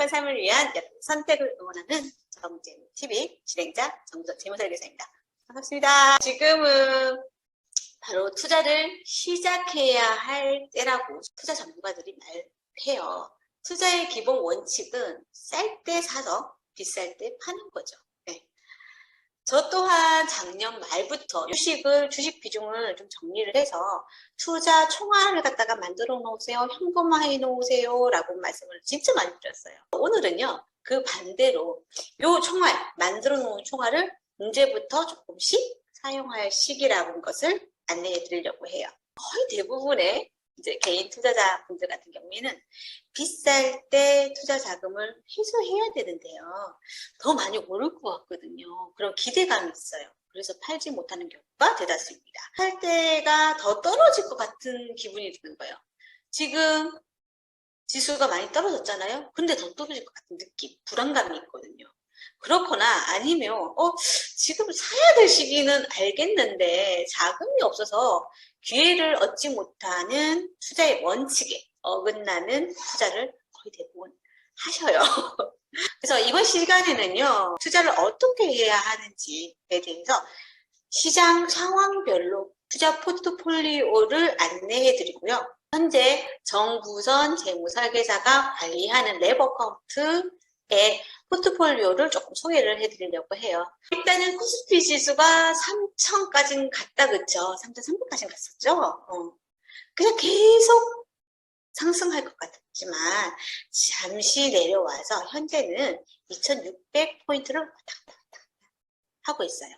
행복한 삶을 위한 여러분의 선택을 응원하는 정재TV 진행자 정부석 재무설계사입니다. 반갑습니다. 지금은 바로 투자를 시작해야 할 때라고 투자 전문가들이 말해요. 투자의 기본 원칙은 쌀 때 사서 비쌀 때 파는 거죠. 네. 저 또한 작년 말부터 주식 비중을 좀 정리를 해서 투자 총알을 갖다가 만들어 놓으세요. 현금화해 놓으세요. 라고 말씀을 진짜 많이 드렸어요. 오늘은요, 그 반대로 요 총알, 만들어 놓은 총알을 언제부터 조금씩 사용할 시기라는 것을 안내해 드리려고 해요. 거의 대부분의 이제 개인 투자자분들 같은 경우에는 비쌀 때 투자 자금을 회수해야 되는데요. 더 많이 오를 것 같거든요. 그런 기대감이 있어요. 그래서 팔지 못하는 경우가 대다수입니다. 살 때가 더 떨어질 것 같은 기분이 드는 거예요. 지금 지수가 많이 떨어졌잖아요. 근데 더 떨어질 것 같은 느낌, 불안감이 있거든요. 그렇거나 아니면 지금 사야 될 시기는 알겠는데 자금이 없어서 기회를 얻지 못하는 투자의 원칙에 어긋나는 투자를 거의 대부분 하셔요. 그래서 이번 시간에는요, 투자를 어떻게 해야 하는지에 대해서 시장 상황별로 투자 포트폴리오를 안내해 드리고요. 현재 정부선 재무설계사가 관리하는 레버카운트의 포트폴리오를 조금 소개를 해드리려고 해요. 일단은 코스피 지수가 3,000까지는 갔다, 그쵸? 3,300까지는 갔었죠? 그냥 계속 상승할 것 같지만 잠시 내려와서 현재는 2,600포인트를 왔다 갔다 하고 있어요.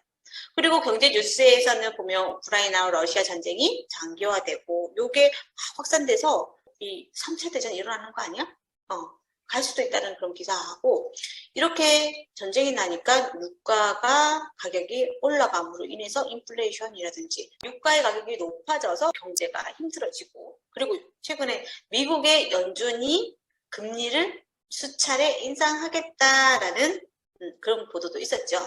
그리고 경제 뉴스에서는 보면 우크라이나와 러시아 전쟁이 장기화되고 요게 확산돼서 이 3차 대전이 일어나는 거 아니야? 갈 수도 있다는 그런 기사하고, 이렇게 전쟁이 나니까 유가가 가격이 올라감으로 인해서 인플레이션이라든지 유가의 가격이 높아져서 경제가 힘들어지고, 그리고 최근에 미국의 연준이 금리를 수차례 인상하겠다라는 그런 보도도 있었죠.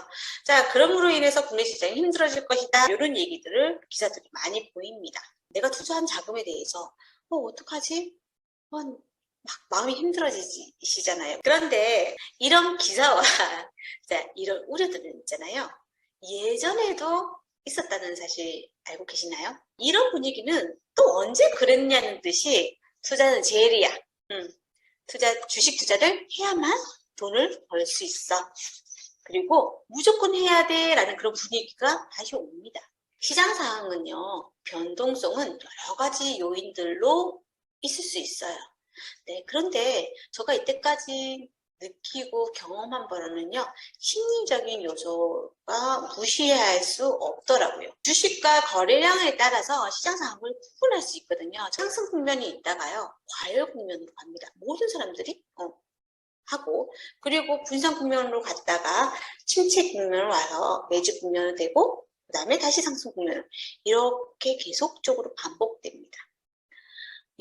자, 그럼으로 인해서 국내 시장이 힘들어질 것이다. 이런 얘기들을 기사들이 많이 보입니다. 내가 투자한 자금에 대해서 어떡하지? 막 마음이 힘들어지시잖아요. 그런데 이런 기사와 자, 이런 우려들은 있잖아요. 예전에도 있었다는 사실 알고 계시나요? 이런 분위기는 또 언제 그랬냐는 듯이 투자는 제일이야. 주식 투자를 해야만 돈을 벌 수 있어. 그리고 무조건 해야 돼 라는 그런 분위기가 다시 옵니다. 시장 상황은요, 변동성은 여러 가지 요인들로 있을 수 있어요. 네, 그런데 제가 이때까지 느끼고 경험한 바로는요, 심리적인 요소가 무시할 수 없더라고요. 주식과 거래량에 따라서 시장 상황을 구분할 수 있거든요. 상승 국면이 있다가요, 과열 국면으로 갑니다. 모든 사람들이 하고, 그리고 분산 국면으로 갔다가 침체 국면으로 와서 매집 국면이 되고, 그 다음에 다시 상승 국면, 이렇게 계속적으로 반복됩니다.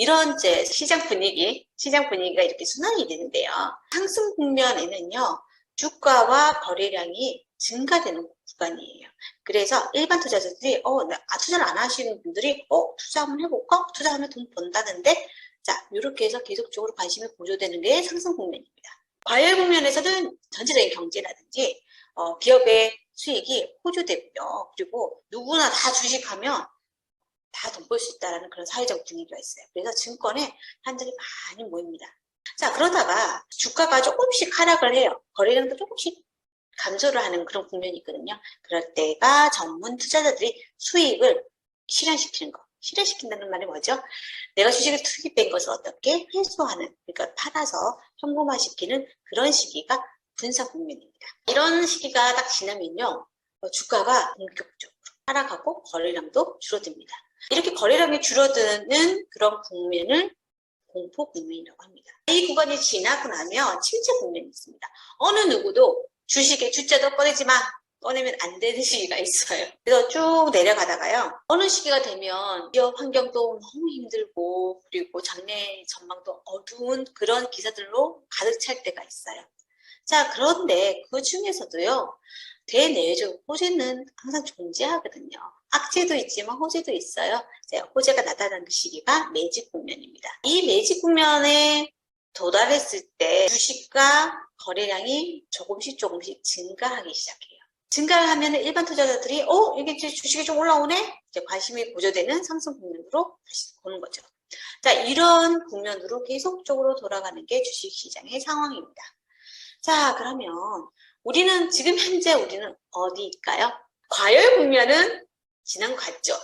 이런 이제 시장 분위기가 이렇게 순환이 되는데요. 상승 국면에는요, 주가와 거래량이 증가되는 구간이에요. 그래서 일반 투자자들이 투자를 안 하시는 분들이 투자 한번 해볼까? 투자하면 돈 번다는데, 자, 이렇게 해서 계속적으로 관심이 고조되는 게 상승 국면입니다. 과열 국면에서는 전체적인 경제라든지 기업의 수익이 호조되고요. 그리고 누구나 다 주식하면 다 돈 벌 수 있다는 그런 사회적 분위기가 있어요. 그래서 증권에 사람들이 많이 모입니다. 자, 그러다가 주가가 조금씩 하락을 해요. 거래량도 조금씩 감소를 하는 그런 국면이 있거든요. 그럴 때가 전문 투자자들이 수익을 실현시키는 거. 실현시킨다는 말이 뭐죠? 내가 주식을 투입된 것을 어떻게 회수하는, 그러니까 팔아서 현금화시키는 그런 시기가 분산 국면입니다. 이런 시기가 딱 지나면요, 주가가 본격적으로 하락하고 거래량도 줄어듭니다. 이렇게 거래량이 줄어드는 그런 국면을 공포 국면이라고 합니다. 이 구간이 지나고 나면 침체 국면이 있습니다. 어느 누구도 주식에 주자도 꺼내지 마, 꺼내면 안 되는 시기가 있어요. 그래서 쭉 내려가다가요, 어느 시기가 되면 기업 환경도 너무 힘들고, 그리고 장래 전망도 어두운 그런 기사들로 가득 찰 때가 있어요. 자, 그런데 그 중에서도요, 대내외적 호재는 항상 존재하거든요. 악재도 있지만 호재도 있어요. 호재가 나타나는 시기가 매집 국면입니다. 이 매집 국면에 도달했을 때 주식과 거래량이 조금씩 증가하기 시작해요. 증가를 하면 일반 투자자들이 이게 이제 주식이 좀 올라오네? 이제 관심이 고조되는 상승 국면으로 다시 보는 거죠. 자, 이런 국면으로 계속적으로 돌아가는 게 주식시장의 상황입니다. 자, 그러면 우리는 지금 현재 우리는 어디일까요? 과열 국면은 지난 것 같죠?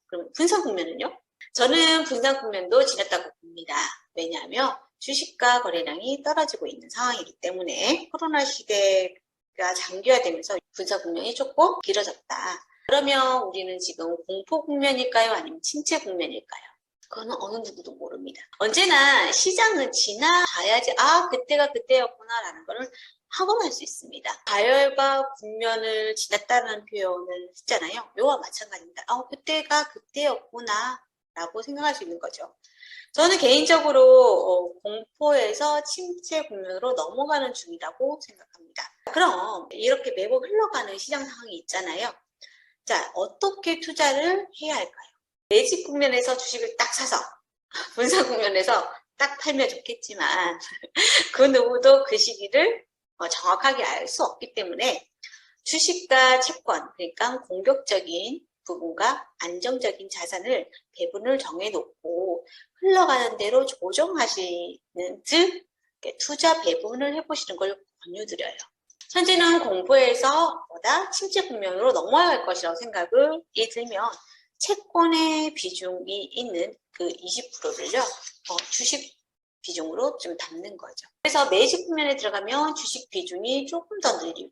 그럼 분산 국면은요? 저는 분산 국면도 지났다고 봅니다. 왜냐하면 주식과 거래량이 떨어지고 있는 상황이기 때문에 코로나 시대가 장기화되면서 분산 국면이 조금 길어졌다. 그러면 우리는 지금 공포 국면일까요? 아니면 침체 국면일까요? 그거는 어느 누구도 모릅니다. 언제나 시장은 지나가야지 그때가 그때였구나 라는 거를 확언할 수 있습니다. 가열과 국면을 지났다는 표현을 했잖아요. 요와 마찬가지입니다. 그때가 그때였구나 라고 생각할 수 있는 거죠. 저는 개인적으로 공포에서 침체 국면으로 넘어가는 중이라고 생각합니다. 그럼 이렇게 매번 흘러가는 시장 상황이 있잖아요. 자, 어떻게 투자를 해야 할까요? 매집 국면에서 주식을 딱 사서 분산 국면에서 딱 팔면 좋겠지만 그 누구도 그 시기를 정확하게 알 수 없기 때문에 주식과 채권, 그러니까 공격적인 부분과 안정적인 자산을 배분을 정해놓고 흘러가는 대로 조정하시는 즉 투자 배분을 해보시는 걸 권유드려요. 현재는 공포에서 보다 침체 국면으로 넘어갈 것이라고 생각을 들면 채권의 비중이 있는 그 20%를요 주식 비중으로 좀 담는 거죠. 그래서 매집 국면에 들어가면 주식 비중이 조금 더 늘리고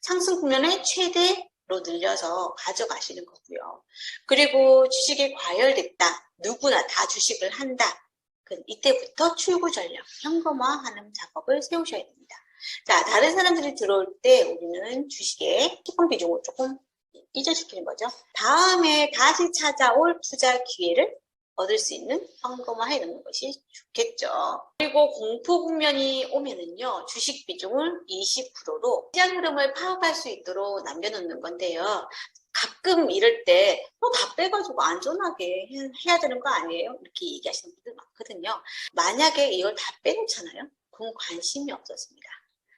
상승 국면에 최대로 늘려서 가져가시는 거고요. 그리고 주식이 과열됐다. 누구나 다 주식을 한다. 이때부터 출구 전략, 현금화하는 작업을 세우셔야 됩니다. 자, 다른 사람들이 들어올 때 우리는 주식의 채권 비중을 조금 잊어시키는 거죠. 다음에 다시 찾아올 투자 기회를 얻을 수 있는 현금화해 놓는 것이 좋겠죠. 그리고 공포 국면이 오면은요, 주식 비중을 20%로 시장 흐름을 파악할 수 있도록 남겨놓는 건데요. 가끔 이럴 때 다 빼가지고 안전하게 해야 되는 거 아니에요? 이렇게 얘기하시는 분들 많거든요. 만약에 이걸 다 빼놓잖아요? 그럼 관심이 없어집니다.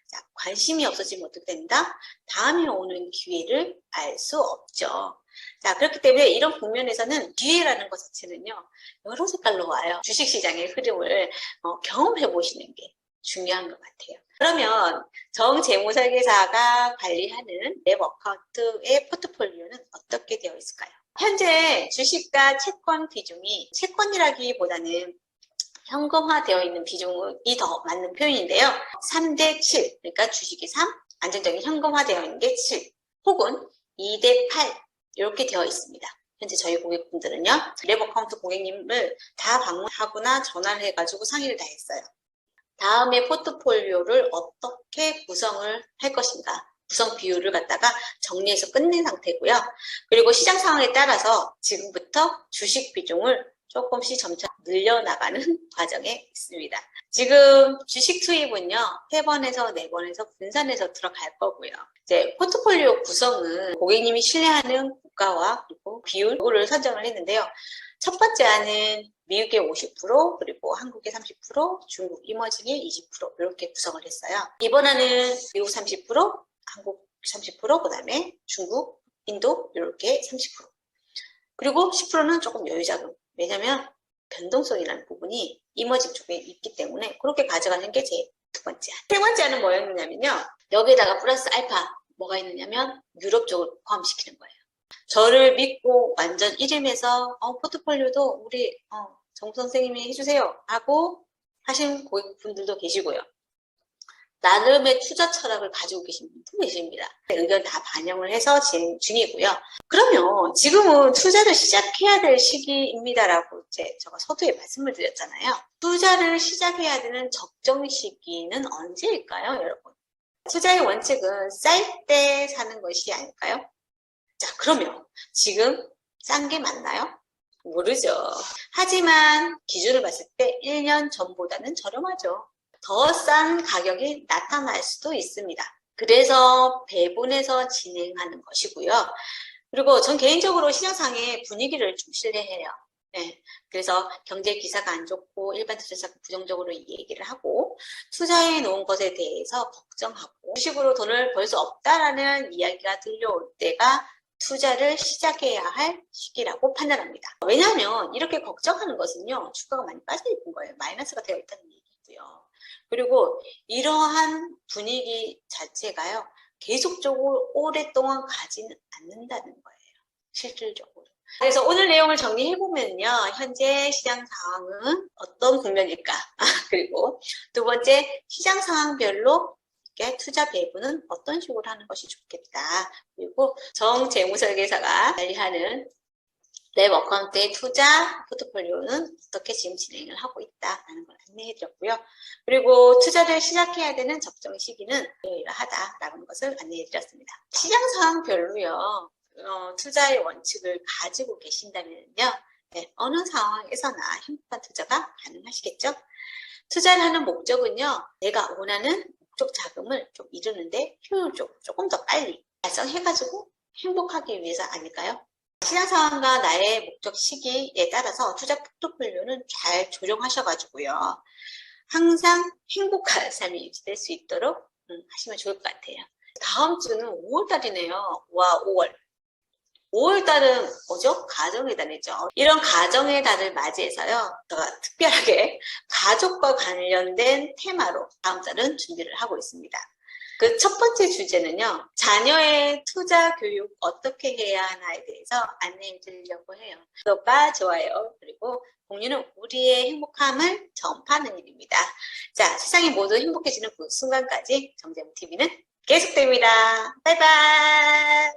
자, 관심이 없어지면 어떻게 된다? 다음에 오는 기회를 알 수 없죠. 자, 그렇기 때문에 이런 국면에서는 기회라는 것 자체는요, 여러 색깔로 와요. 주식시장의 흐름을 경험해 보시는 게 중요한 것 같아요. 그러면 정재무설계사가 관리하는 랩 어카운트의 포트폴리오는 어떻게 되어 있을까요? 현재 주식과 채권 비중이 채권이라기보다는 현금화되어 있는 비중이 더 맞는 표현인데요. 3대 7, 그러니까 주식이 3, 안정적인 현금화되어 있는 게 7, 혹은 2대 8 이렇게 되어 있습니다. 현재 저희 고객분들은요. 랩 어카운트 고객님을 다 방문하거나 전화를 해가지고 상의를 다 했어요. 다음에 포트폴리오를 어떻게 구성을 할 것인가, 구성 비율을 갖다가 정리해서 끝낸 상태고요. 그리고 시장 상황에 따라서 지금부터 주식 비중을 조금씩 점차 늘려나가는 과정에 있습니다. 지금 주식 투입은요, 3번에서 4번에서 분산해서 들어갈 거고요. 이제 포트폴리오 구성은 고객님이 신뢰하는 국가와 그리고 비율을 선정을 했는데요. 첫 번째 안은 미국의 50%, 그리고 한국의 30%, 중국 이머징의 20% 이렇게 구성을 했어요. 이번 안은 미국 30%, 한국 30%, 그 다음에 중국, 인도 이렇게 30%. 그리고 10%는 조금 여유자금. 왜냐면 변동성이라는 부분이 이머징 쪽에 있기 때문에 그렇게 가져가는 게 제 두 번째 안. 세 번째 안은 뭐였느냐면요. 여기에다가 플러스 알파 뭐가 있느냐면 유럽 쪽을 포함시키는 거예요. 저를 믿고 완전 1임에서 포트폴리오도 우리 정 선생님이 해주세요 하고 하신 고객분들도 계시고요. 나름의 투자 철학을 가지고 계신 분도 계십니다. 의견 다 반영을 해서 진행 중이고요. 그러면 지금은 투자를 시작해야 될 시기입니다라고 제가 서두에 말씀을 드렸잖아요. 투자를 시작해야 되는 적정 시기는 언제일까요, 여러분? 투자의 원칙은 쌀 때 사는 것이 아닐까요? 자, 그러면 지금 싼 게 맞나요? 모르죠. 하지만 기준을 봤을 때 1년 전보다는 저렴하죠. 더 싼 가격이 나타날 수도 있습니다. 그래서 배분해서 진행하는 것이고요. 그리고 전 개인적으로 시장상의 분위기를 좀 신뢰해요. 네. 그래서 경제 기사가 안 좋고 일반 투자자가 부정적으로 얘기를 하고 투자해 놓은 것에 대해서 걱정하고 주식으로 돈을 벌 수 없다라는 이야기가 들려올 때가 투자를 시작해야 할 시기라고 판단합니다. 왜냐하면 이렇게 걱정하는 것은요, 주가가 많이 빠져 있는 거예요. 마이너스가 되어 있다는 얘기고요. 그리고 이러한 분위기 자체가요, 계속적으로 오랫동안 가지는 않는다는 거예요. 실질적으로. 그래서 오늘 내용을 정리해보면요, 현재 시장 상황은 어떤 국면일까? 그리고 두 번째, 시장 상황별로 투자 배분은 어떤 식으로 하는 것이 좋겠다. 그리고 정재무설계사가 관리하는 랩 어카운트의 투자 포트폴리오는 어떻게 지금 진행을 하고 있다라는 걸 안내해드렸고요. 그리고 투자를 시작해야 되는 적정 시기는 이러하다라는 것을 안내해드렸습니다. 시장 상황별로요, 투자의 원칙을 가지고 계신다면요, 네, 어느 상황에서나 행복한 투자가 가능하시겠죠? 투자를 하는 목적은요, 내가 원하는 목적 자금을 좀 이루는데 효율적으로 조금 더 빨리 달성해가지고 행복하기 위해서 아닐까요? 시장 상황과 나의 목적 시기에 따라서 투자 포트폴리오는 잘 조정하셔가지고요, 항상 행복한 삶이 유지될 수 있도록 하시면 좋을 것 같아요. 다음 주는 5월달이네요. 와, 5월. 5월달은 뭐죠? 가정의 달이죠. 이런 가정의 달을 맞이해서요, 제가 특별하게 가족과 관련된 테마로 다음 달은 준비를 하고 있습니다. 그 첫 번째 주제는요, 자녀의 투자 교육 어떻게 해야 하나에 대해서 안내해 드리려고 해요. 구독과 좋아요, 그리고 공유는 우리의 행복함을 전파하는 일입니다. 자, 세상이 모두 행복해지는 그 순간까지 정재무TV는 계속됩니다. 바이바이.